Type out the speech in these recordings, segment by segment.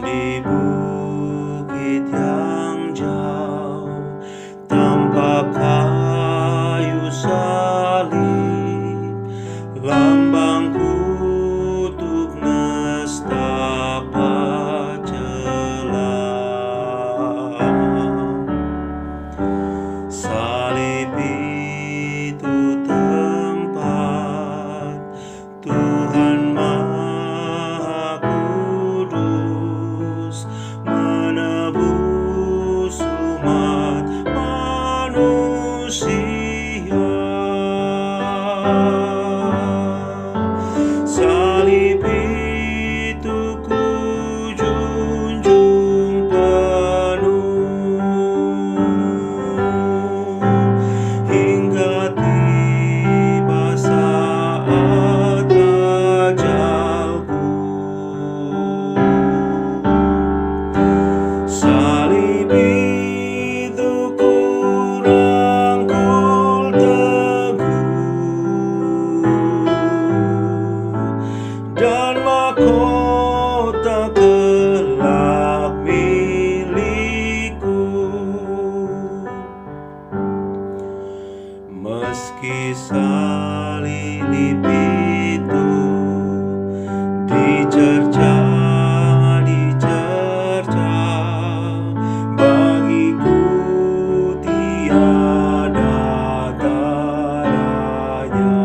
di bukit yang jauh, tampak kayu salib, lambang kutuk nestapa celah. Salib itu tempat Tuhan Maha Kudus menebus umat manusia. Salib itu kujunjung penuh hingga tiba saat ajalku. Salib itu kurangkul teguh, dan mahkota kelak milikku. Meski salib itu dicerca, bagiku tiada tandanya.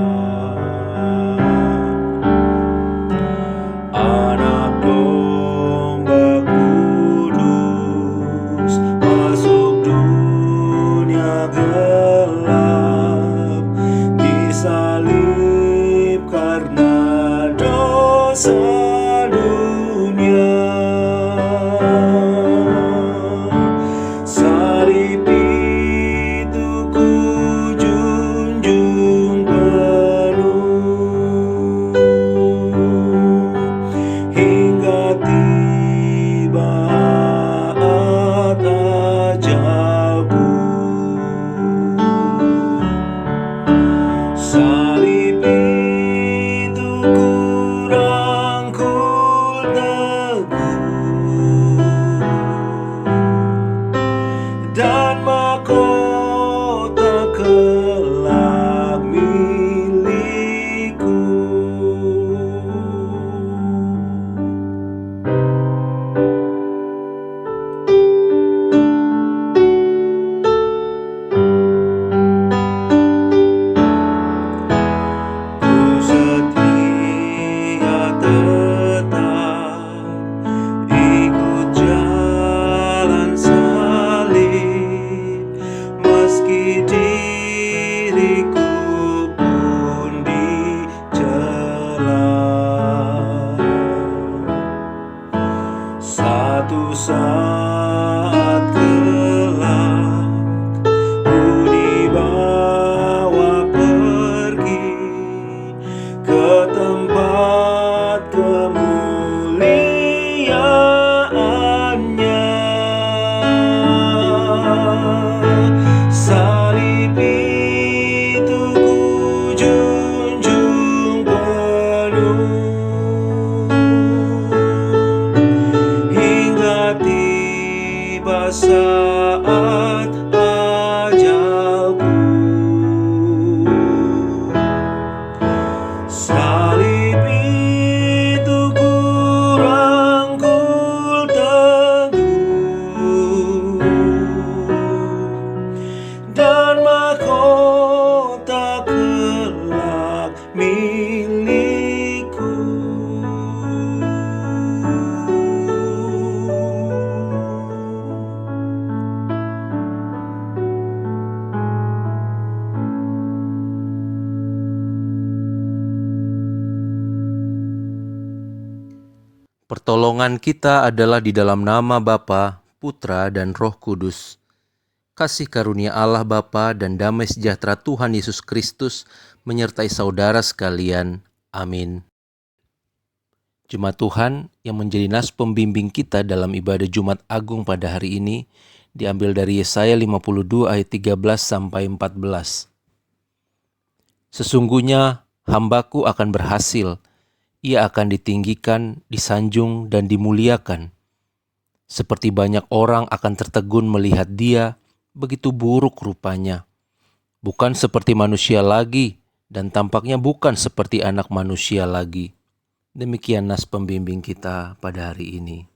Anak domba kudus masuk dunia gelap, disalib karena dosa dunia. Salib itu kujunjung penuh hingga tiba ajalku. Salib itu kurangkul teguh, dan mahkota kelak milikku. Ku setia tetap ikut jalan salib, meski diriku pun dicela. Satu saat kelak ku dibawa pergi ke tempat kemuliaannya. Salib itu kujunjung penuh hingga tiba saat ajalku. Salib itu kurangkul teguh, dan mahkota kelak milikku. Pertolongan kita adalah di dalam nama Bapa, Putra, dan Roh Kudus. Kasih karunia Allah Bapa dan damai sejahtera Tuhan Yesus Kristus menyertai saudara sekalian. Amin. Jemaat Tuhan yang menjadi nas pembimbing kita dalam ibadah Jumat Agung pada hari ini diambil dari Yesaya 52 ayat 13 sampai 14. Sesungguhnya hambaku akan berhasil, ia akan ditinggikan, disanjung, dan dimuliakan. Seperti banyak orang akan tertegun melihat dia, begitu buruk rupanya. Bukan seperti manusia lagi, dan tampaknya bukan seperti anak manusia lagi. Demikian nas pembimbing kita pada hari ini.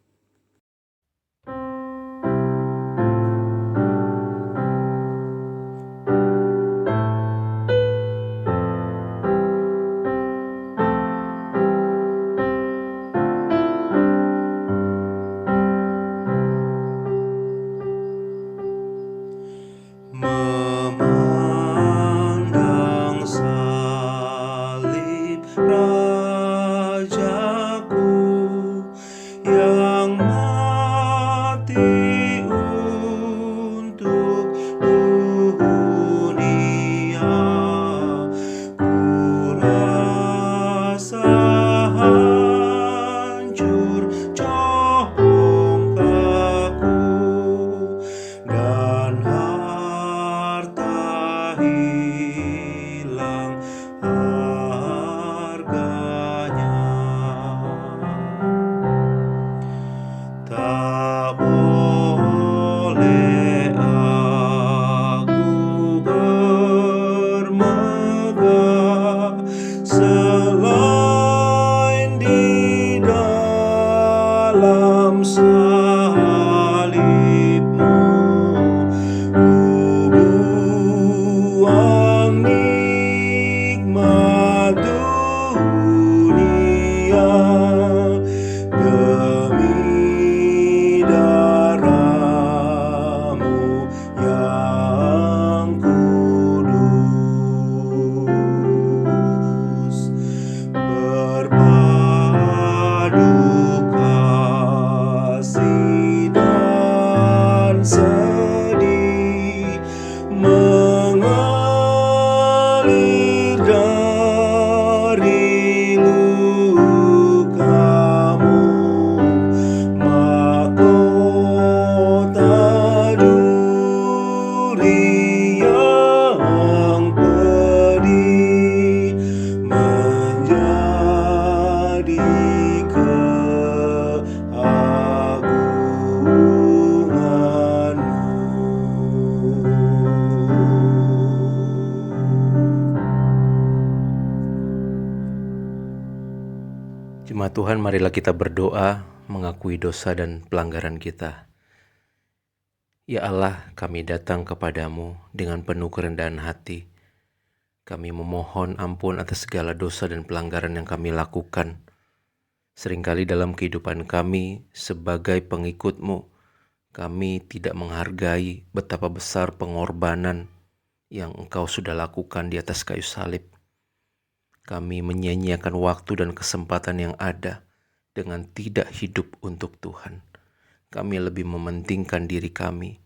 Memandang salib Rajaku yang mati untuk dunia, ku rasa hancur congkakku dan harta hilang harganya. Tak boleh aku bermegah selain di dalam salib-Mu. Ku buang nikmat dunia demi darah-Mu yang kudus. Berpadu kasih dan sedih mengalir dari luka-Mu, mahkota duri yang pedih menjadi keagungan-Mu. Jemaat Tuhan, marilah kita berdoa mengakui dosa dan pelanggaran kita. Ya Allah, kami datang kepadamu dengan penuh kerendahan hati. Kami memohon ampun atas segala dosa dan pelanggaran yang kami lakukan. Seringkali dalam kehidupan kami sebagai pengikut-Mu, kami tidak menghargai betapa besar pengorbanan yang Engkau sudah lakukan di atas kayu salib. Kami menyia-nyiakan waktu dan kesempatan yang ada dengan tidak hidup untuk Tuhan. Kami lebih mementingkan diri kami,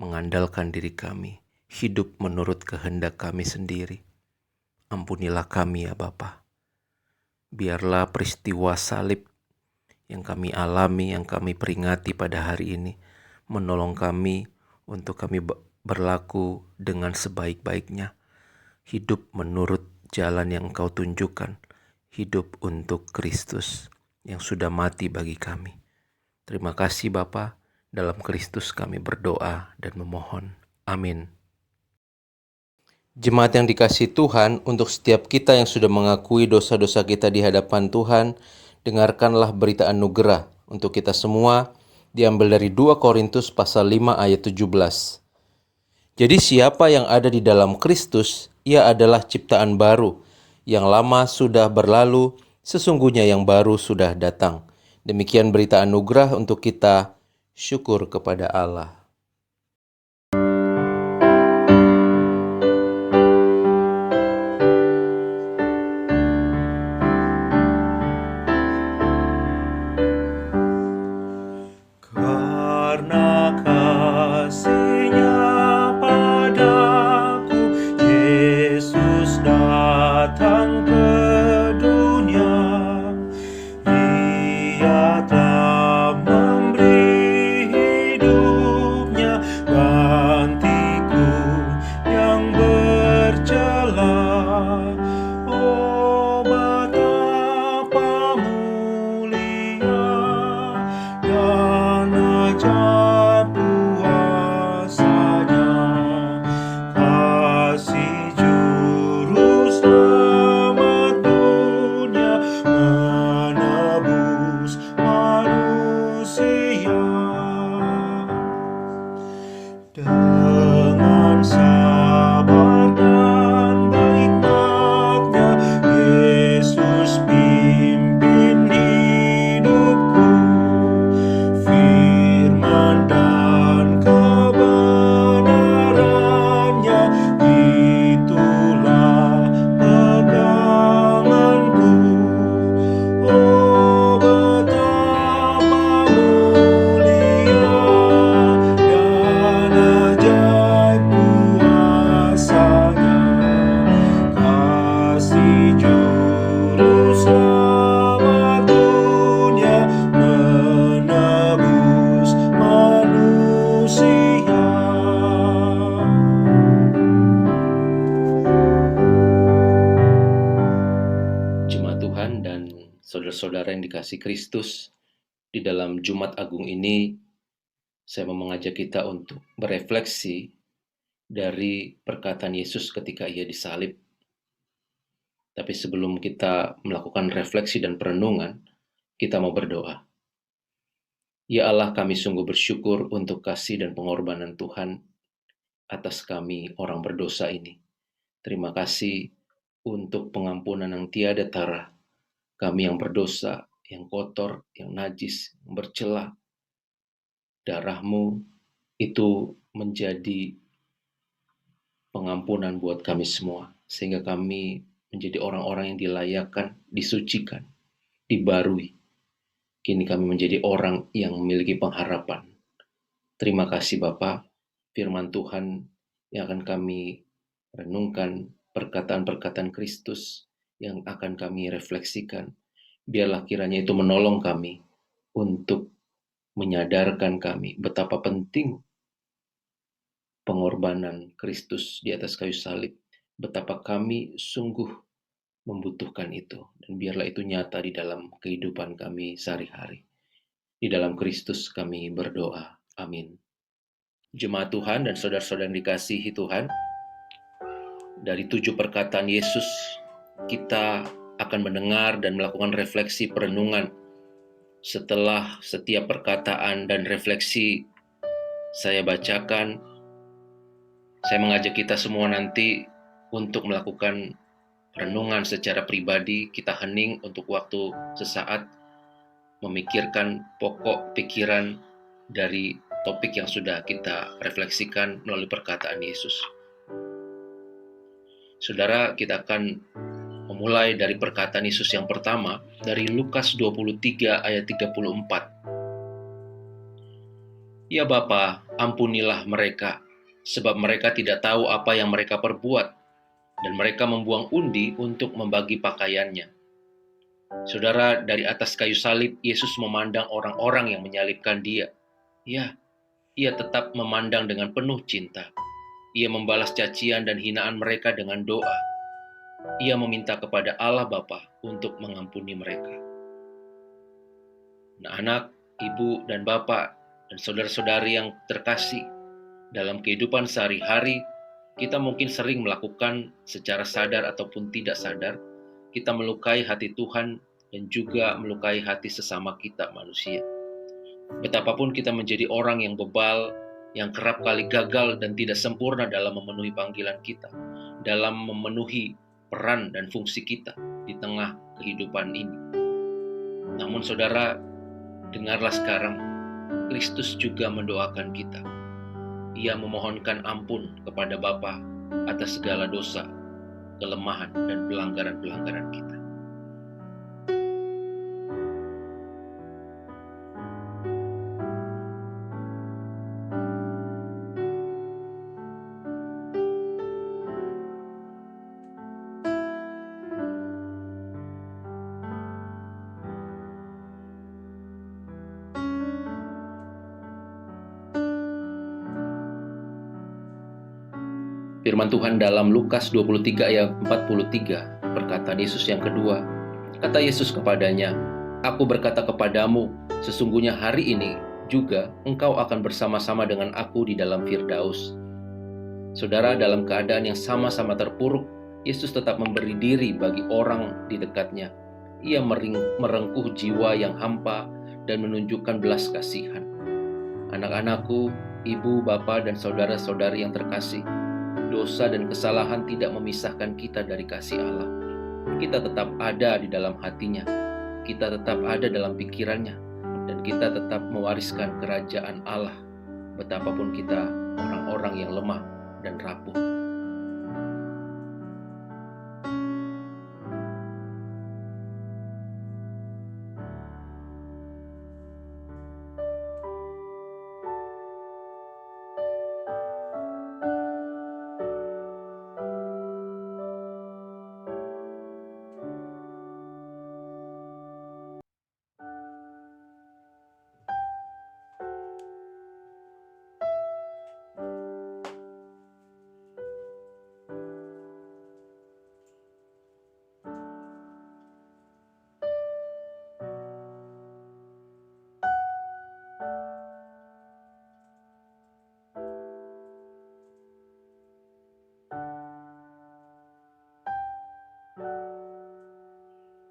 mengandalkan diri kami, hidup menurut kehendak kami sendiri. Ampunilah kami ya Bapa. Biarlah peristiwa salib yang kami alami, yang kami peringati pada hari ini, menolong kami untuk kami berlaku dengan sebaik-baiknya. Hidup menurut jalan yang Engkau tunjukkan. Hidup untuk Kristus yang sudah mati bagi kami. Terima kasih Bapa, dalam Kristus kami berdoa dan memohon. Amin. Jemaat yang dikasihi Tuhan, untuk setiap kita yang sudah mengakui dosa-dosa kita di hadapan Tuhan, dengarkanlah berita anugerah untuk kita semua, diambil dari 2 Korintus pasal 5 ayat 17. Jadi siapa yang ada di dalam Kristus, ia adalah ciptaan baru. Yang lama sudah berlalu, sesungguhnya yang baru sudah datang. Demikian berita anugerah untuk kita. Syukur kepada Allah. Karena kasih-Nya padaku, Yesus datang ke dunia. Ia telah memberi hidup ajaib kuasa-Nya, kasih juru selamat dunia, menebus manusia. Dengan sabar dan hikmat-Nya, Yesus pimpin hidupku. Firman dan kebenaran-Nya, itulah peganganku. Oh, betapa mulia dan ajaib kuasa-Nya, kasih juru selamat dunia, menebus manusia. Jemaat Tuhan dan saudara-saudara yang dikasihi Kristus, di dalam Jumat Agung ini saya mau mengajak kita untuk berefleksi dari perkataan Yesus ketika Ia disalib. Tapi sebelum kita melakukan refleksi dan perenungan, kita mau berdoa. Ya Allah, kami sungguh bersyukur untuk kasih dan pengorbanan Tuhan atas kami orang berdosa ini. Terima kasih untuk pengampunan yang tiada tara. Kami yang berdosa, yang kotor, yang najis, yang bercela. Darah-Mu itu menjadi pengampunan buat kami semua, sehingga kami menjadi orang-orang yang dilayakkan, disucikan, dibarui. Kini kami menjadi orang yang memiliki pengharapan. Terima kasih Bapa, firman Tuhan yang akan kami renungkan, perkataan-perkataan Kristus yang akan kami refleksikan. Biarlah kiranya itu menolong kami untuk menyadarkan kami betapa penting pengorbanan Kristus di atas kayu salib, betapa kami sungguh membutuhkan itu, dan biarlah itu nyata di dalam kehidupan kami sehari-hari. Di dalam Kristus kami berdoa. Amin. Jemaat Tuhan dan saudara-saudara yang dikasihi Tuhan, dari 7 perkataan Yesus, kita akan mendengar dan melakukan refleksi perenungan. Setelah setiap perkataan dan refleksi saya bacakan, saya mengajak kita semua nanti untuk melakukan renungan secara pribadi. Kita hening untuk waktu sesaat, memikirkan pokok pikiran dari topik yang sudah kita refleksikan melalui perkataan Yesus. Saudara, kita akan memulai dari perkataan Yesus yang pertama, dari Lukas 23 ayat 34. Ya Bapa, ampunilah mereka, sebab mereka tidak tahu apa yang mereka perbuat, dan mereka membuang undi untuk membagi pakaiannya. Saudara, dari atas kayu salib, Yesus memandang orang-orang yang menyalibkan Dia. Ya, Ia tetap memandang dengan penuh cinta. Ia membalas cacian dan hinaan mereka dengan doa. Ia meminta kepada Allah Bapa untuk mengampuni mereka. Nah, anak, ibu, dan bapak, dan saudara-saudari yang terkasih, dalam kehidupan sehari-hari, kita mungkin sering melakukan secara sadar ataupun tidak sadar, kita melukai hati Tuhan dan juga melukai hati sesama kita manusia. Betapapun kita menjadi orang yang bebal, yang kerap kali gagal dan tidak sempurna dalam memenuhi panggilan kita, dalam memenuhi peran dan fungsi kita di tengah kehidupan ini. Namun saudara, dengarlah sekarang, Kristus juga mendoakan kita. Ia memohonkan ampun kepada Bapa atas segala dosa, kelemahan, dan pelanggaran-pelanggaran kita. Firman Tuhan dalam Lukas 23 ayat 43, perkataan Yesus yang kedua. Kata Yesus kepadanya, "Aku berkata kepadamu, sesungguhnya hari ini juga engkau akan bersama-sama dengan aku di dalam Firdaus. Saudara, dalam keadaan yang sama-sama terpuruk, Yesus tetap memberi diri bagi orang di dekatnya. Ia merengkuh jiwa yang hampa dan menunjukkan belas kasihan. Anak-anakku, ibu, bapa, dan saudara-saudari yang terkasih, dosa dan kesalahan tidak memisahkan kita dari kasih Allah. Kita tetap ada di dalam hatinya, kita tetap ada dalam pikirannya, dan kita tetap mewariskan kerajaan Allah, betapapun kita orang-orang yang lemah dan rapuh.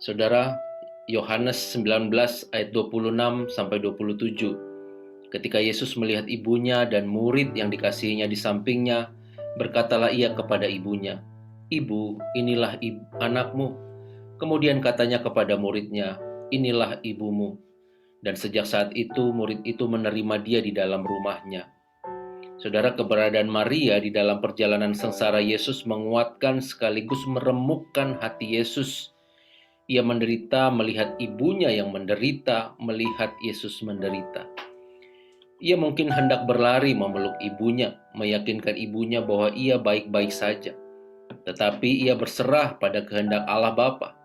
Saudara, Yohanes 19 ayat 26 sampai 27. Ketika Yesus melihat ibunya dan murid yang dikasihinya di sampingnya, berkatalah ia kepada ibunya, "Ibu, inilah anakmu." Kemudian katanya kepada muridnya, "Inilah ibumu." Dan sejak saat itu murid itu menerima dia di dalam rumahnya. Saudara, keberadaan Maria di dalam perjalanan sengsara Yesus menguatkan sekaligus meremukkan hati Yesus. Ia menderita melihat ibunya yang menderita, melihat Yesus menderita. Ia mungkin hendak berlari memeluk ibunya, meyakinkan ibunya bahwa ia baik-baik saja. Tetapi ia berserah pada kehendak Allah Bapa.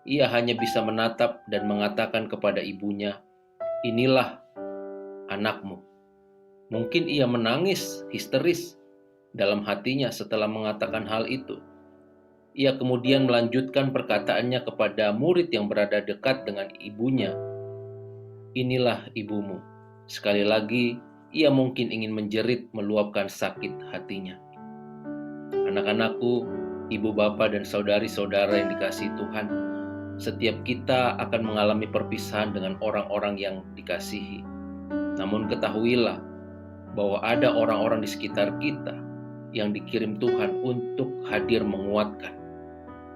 Ia hanya bisa menatap dan mengatakan kepada ibunya, "Inilah anakmu." Mungkin ia menangis histeris dalam hatinya setelah mengatakan hal itu. Ia kemudian melanjutkan perkataannya kepada murid yang berada dekat dengan ibunya, "Inilah ibumu." Sekali lagi, ia mungkin ingin menjerit meluapkan sakit hatinya. Anak-anakku, ibu bapa dan saudari-saudara yang dikasihi Tuhan, setiap kita akan mengalami perpisahan dengan orang-orang yang dikasihi. Namun ketahuilah bahwa ada orang-orang di sekitar kita yang dikirim Tuhan untuk hadir menguatkan.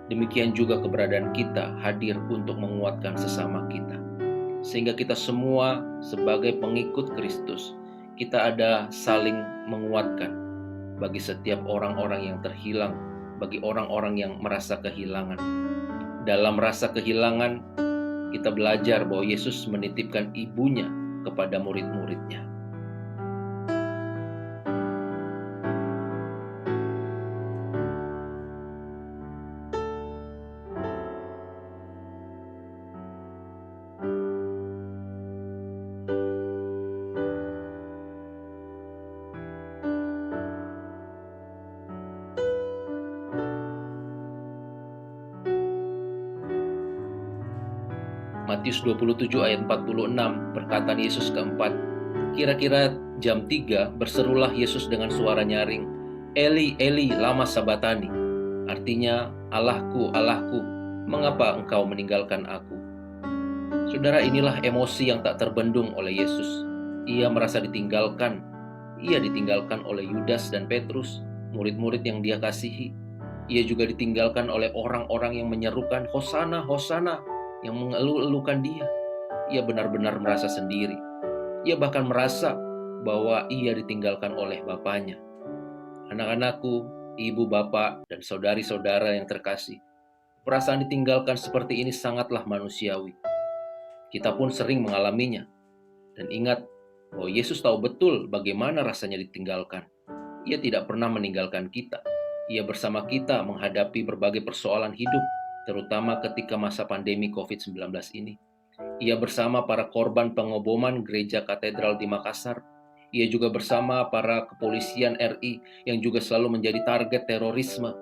Demikian juga keberadaan kita hadir untuk menguatkan sesama kita. Sehingga kita semua sebagai pengikut Kristus, kita ada saling menguatkan bagi setiap orang-orang yang terhilang, bagi orang-orang yang merasa kehilangan. Dalam rasa kehilangan, kita belajar bahwa Yesus menitipkan ibunya kepada murid-muridnya. Matius 27 ayat 46, perkataan Yesus keempat. Kira-kira jam 3 berserulah Yesus dengan suara nyaring, "Eli, Eli, lama sabatani." Artinya, "Allahku, Allahku, mengapa engkau meninggalkan aku?" Saudara, inilah emosi yang tak terbendung oleh Yesus. Ia merasa ditinggalkan. Ia ditinggalkan oleh Yudas dan Petrus, murid-murid yang dia kasihi. Ia juga ditinggalkan oleh orang-orang yang menyerukan, "Hosana, Hosana," yang mengeluh-elukan dia. Ia benar-benar merasa sendiri. Ia bahkan merasa bahwa ia ditinggalkan oleh bapaknya. Anak-anakku, ibu, bapak, dan saudari-saudara yang terkasih, perasaan ditinggalkan seperti ini sangatlah manusiawi. Kita pun sering mengalaminya. Dan ingat bahwa Yesus tahu betul bagaimana rasanya ditinggalkan. Ia tidak pernah meninggalkan kita. Ia bersama kita menghadapi berbagai persoalan hidup, terutama ketika masa pandemi COVID-19 ini. Ia bersama para korban pengoboman gereja katedral di Makassar. Ia juga bersama para kepolisian RI yang juga selalu menjadi target terorisme.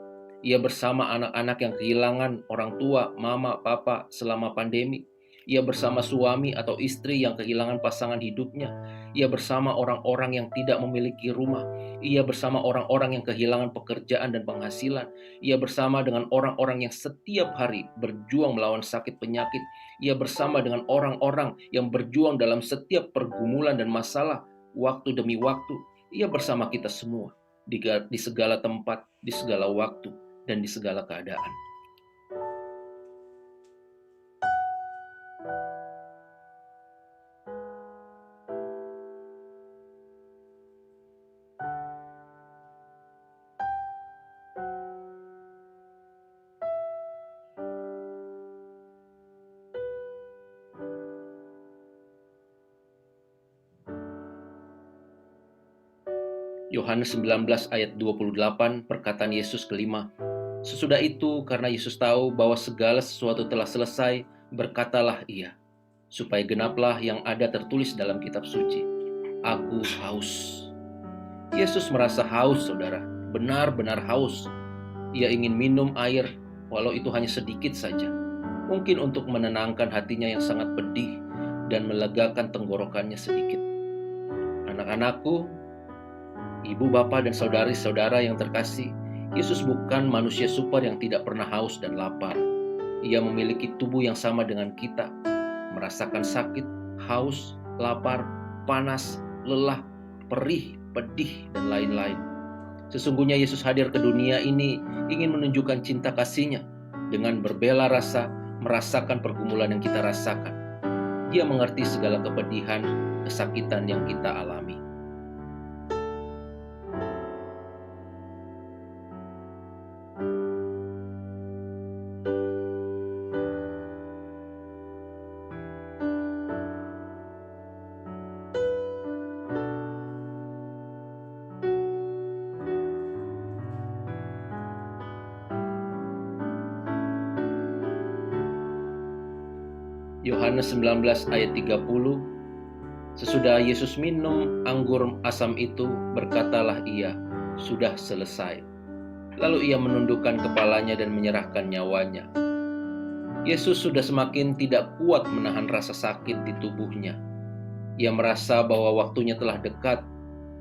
Ia bersama anak-anak yang kehilangan orang tua, mama, papa selama pandemi. Ia bersama suami atau istri yang kehilangan pasangan hidupnya. Ia bersama orang-orang yang tidak memiliki rumah. Ia bersama orang-orang yang kehilangan pekerjaan dan penghasilan. Ia bersama dengan orang-orang yang setiap hari berjuang melawan sakit penyakit. Ia bersama dengan orang-orang yang berjuang dalam setiap pergumulan dan masalah waktu demi waktu. Ia bersama kita semua di segala tempat, di segala waktu, dan di segala keadaan. Yohanes 19 ayat 28, perkataan Yesus kelima. Sesudah itu, karena Yesus tahu bahwa segala sesuatu telah selesai, berkatalah ia, supaya genaplah yang ada tertulis dalam kitab suci. Aku haus. Yesus merasa haus, saudara, benar-benar haus. Ia ingin minum air, walau itu hanya sedikit saja. Mungkin untuk menenangkan hatinya yang sangat pedih dan melegakan tenggorokannya sedikit. Anak-anakku, ibu, bapak, dan saudari-saudara yang terkasih, Yesus bukan manusia super yang tidak pernah haus dan lapar. Ia memiliki tubuh yang sama dengan kita, merasakan sakit, haus, lapar, panas, lelah, perih, pedih, dan lain-lain. Sesungguhnya Yesus hadir ke dunia ini ingin menunjukkan cinta kasih-Nya dengan berbela rasa, merasakan pergumulan yang kita rasakan. Dia mengerti segala kepedihan, kesakitan yang kita alami. Yohanes 19 ayat 30. Sesudah Yesus minum anggur asam itu, berkatalah ia, sudah selesai. Lalu ia menundukkan kepalanya dan menyerahkan nyawanya. Yesus sudah semakin tidak kuat menahan rasa sakit di tubuhnya. Ia merasa bahwa waktunya telah dekat.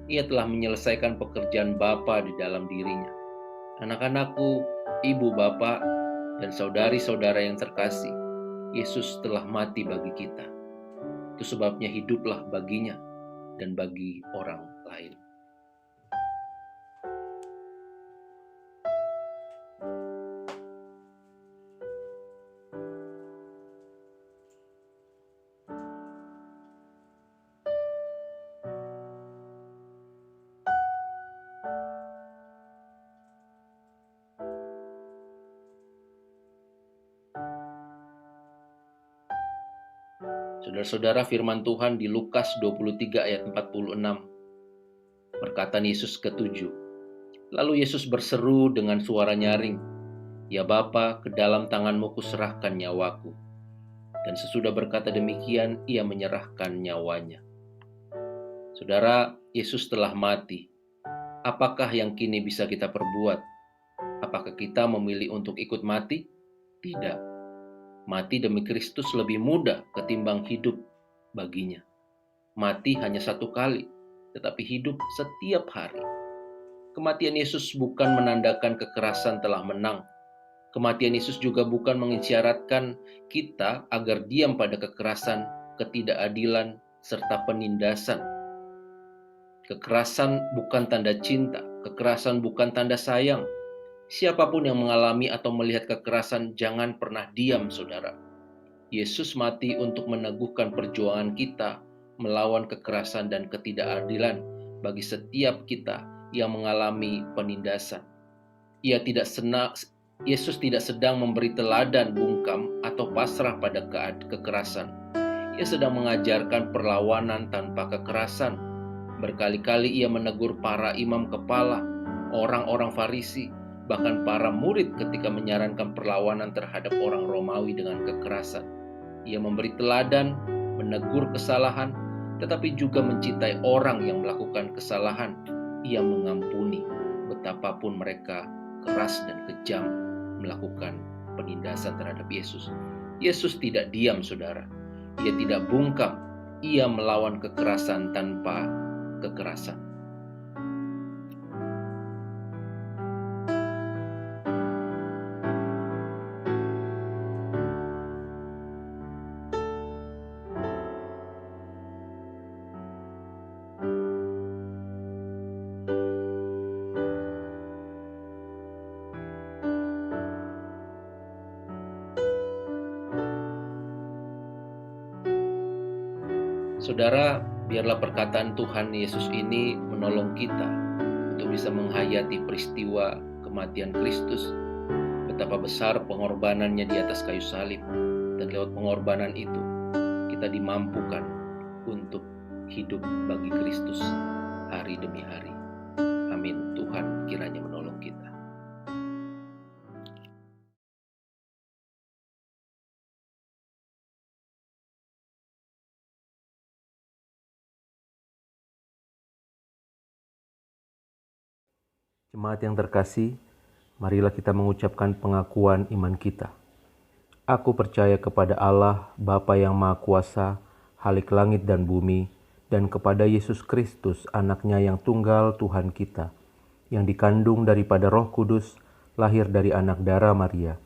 Ia telah menyelesaikan pekerjaan Bapa di dalam dirinya. Anak-anakku, ibu, bapak, dan saudari-saudara yang terkasih, Yesus telah mati bagi kita. Itu sebabnya hiduplah baginya dan bagi orang lain. Saudara-saudara, firman Tuhan di Lukas 23 ayat 46. Perkataan Yesus ke-7. Lalu Yesus berseru dengan suara nyaring, "Ya Bapa, ke dalam tangan-Mu kuserahkan nyawaku." Dan sesudah berkata demikian, ia menyerahkan nyawanya. Saudara, Yesus telah mati. Apakah yang kini bisa kita perbuat? Apakah kita memilih untuk ikut mati? Tidak. Mati demi Kristus lebih mudah ketimbang hidup baginya. Mati hanya satu kali, tetapi hidup setiap hari. Kematian Yesus bukan menandakan kekerasan telah menang. Kematian Yesus juga bukan mengisyaratkan kita agar diam pada kekerasan, ketidakadilan, serta penindasan. Kekerasan bukan tanda cinta, kekerasan bukan tanda sayang. Siapapun yang mengalami atau melihat kekerasan, jangan pernah diam, saudara. Yesus mati untuk meneguhkan perjuangan kita melawan kekerasan dan ketidakadilan bagi setiap kita yang mengalami penindasan. Yesus tidak sedang memberi teladan bungkam atau pasrah pada kekerasan. Ia sedang mengajarkan perlawanan tanpa kekerasan. Berkali-kali ia menegur para imam kepala, orang-orang Farisi, bahkan para murid ketika menyarankan perlawanan terhadap orang Romawi dengan kekerasan. Ia memberi teladan, menegur kesalahan, tetapi juga mencintai orang yang melakukan kesalahan. Ia mengampuni betapapun mereka keras dan kejam melakukan penindasan terhadap Yesus. Yesus tidak diam, saudara. Ia tidak bungkam, ia melawan kekerasan tanpa kekerasan. Saudara, biarlah perkataan Tuhan Yesus ini menolong kita untuk bisa menghayati peristiwa kematian Kristus, betapa besar pengorbanannya di atas kayu salib, dan lewat pengorbanan itu kita dimampukan untuk hidup bagi Kristus hari demi hari. Amin. Tuhan kiranya menolong kita. Jemaat yang terkasih, marilah kita mengucapkan pengakuan iman kita. Aku percaya kepada Allah, Bapa yang Maha Kuasa, Khalik langit dan bumi, dan kepada Yesus Kristus, Anaknya yang tunggal Tuhan kita, yang dikandung daripada Roh Kudus, lahir dari anak darah Maria,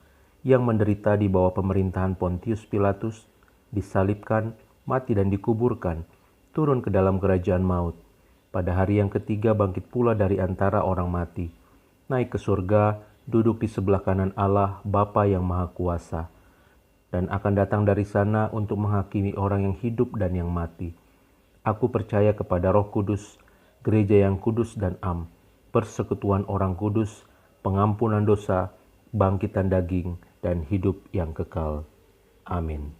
yang menderita di bawah pemerintahan Pontius Pilatus, disalibkan, mati dan dikuburkan, turun ke dalam kerajaan maut. Pada hari yang ketiga bangkit pula dari antara orang mati, naik ke surga, duduk di sebelah kanan Allah, Bapa yang Maha Kuasa, dan akan datang dari sana untuk menghakimi orang yang hidup dan yang mati. Aku percaya kepada Roh Kudus, gereja yang kudus dan am, persekutuan orang kudus, pengampunan dosa, bangkitan daging, dan hidup yang kekal. Amin.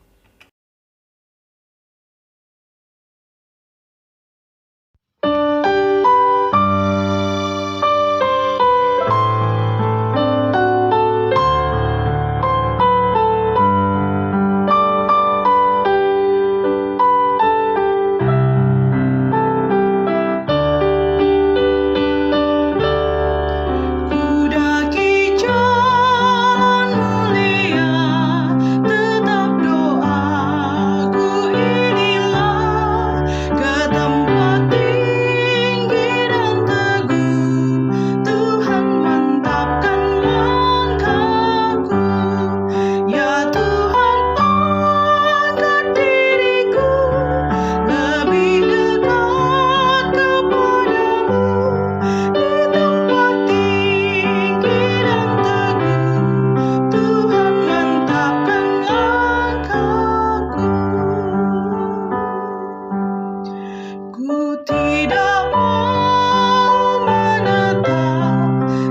Kudaki jalan mulia, tetap doaku inilah, ke tempat tinggi dan teguh, Tuhan mantapkan langkahku. Ya Tuhan, angkat diriku lebih dekat kepadamu, di tempat tinggi dan teguh, Tuhan mantapkan langkahku. Ku tidak mau menetap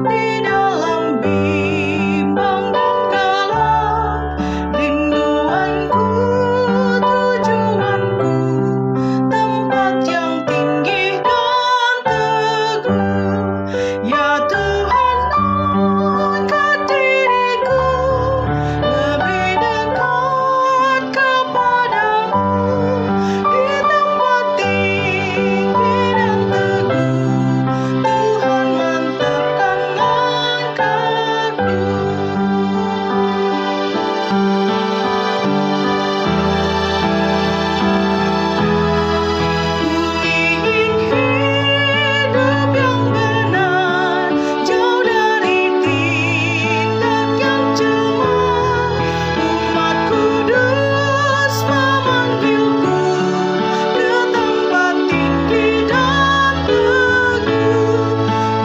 di dalam bimbang dan gelap, rinduanku, tujuanku, tempat yang tinggi dan teguh. Ya Tuhan, angkat diriku lebih dekat kepadamu, di tempat tinggi dan teguh, Tuhan mantapkan langkahku. Ku ingin hidup yang benar, jauh dari tindak yang cemar. Umat kudus memanggilku ke tempat tinggi dan teguh.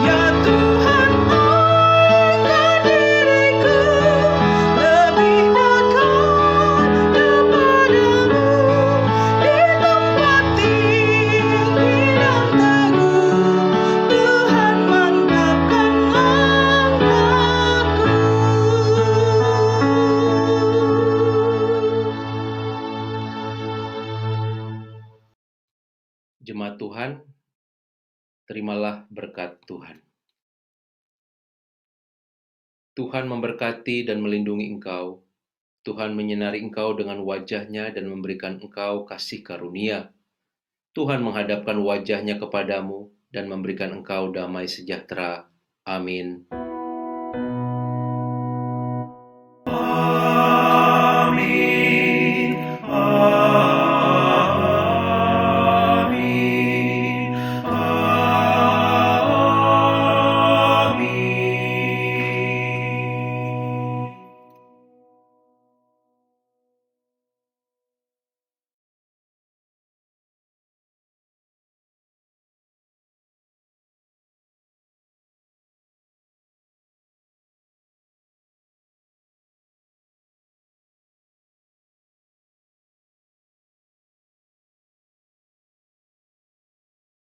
Ya Tuhan, angkat diriku lebih dekat kepadamu, di tempat tinggi dan teguh, Tuhan mantapkan langkahku. Jemaat Tuhan, terimalah berkat Tuhan. Tuhan memberkati dan melindungi engkau. Tuhan menyinari engkau dengan wajah-Nya dan memberikan engkau kasih karunia. Tuhan menghadapkan wajah-Nya kepadamu dan memberikan engkau damai sejahtera. Amin.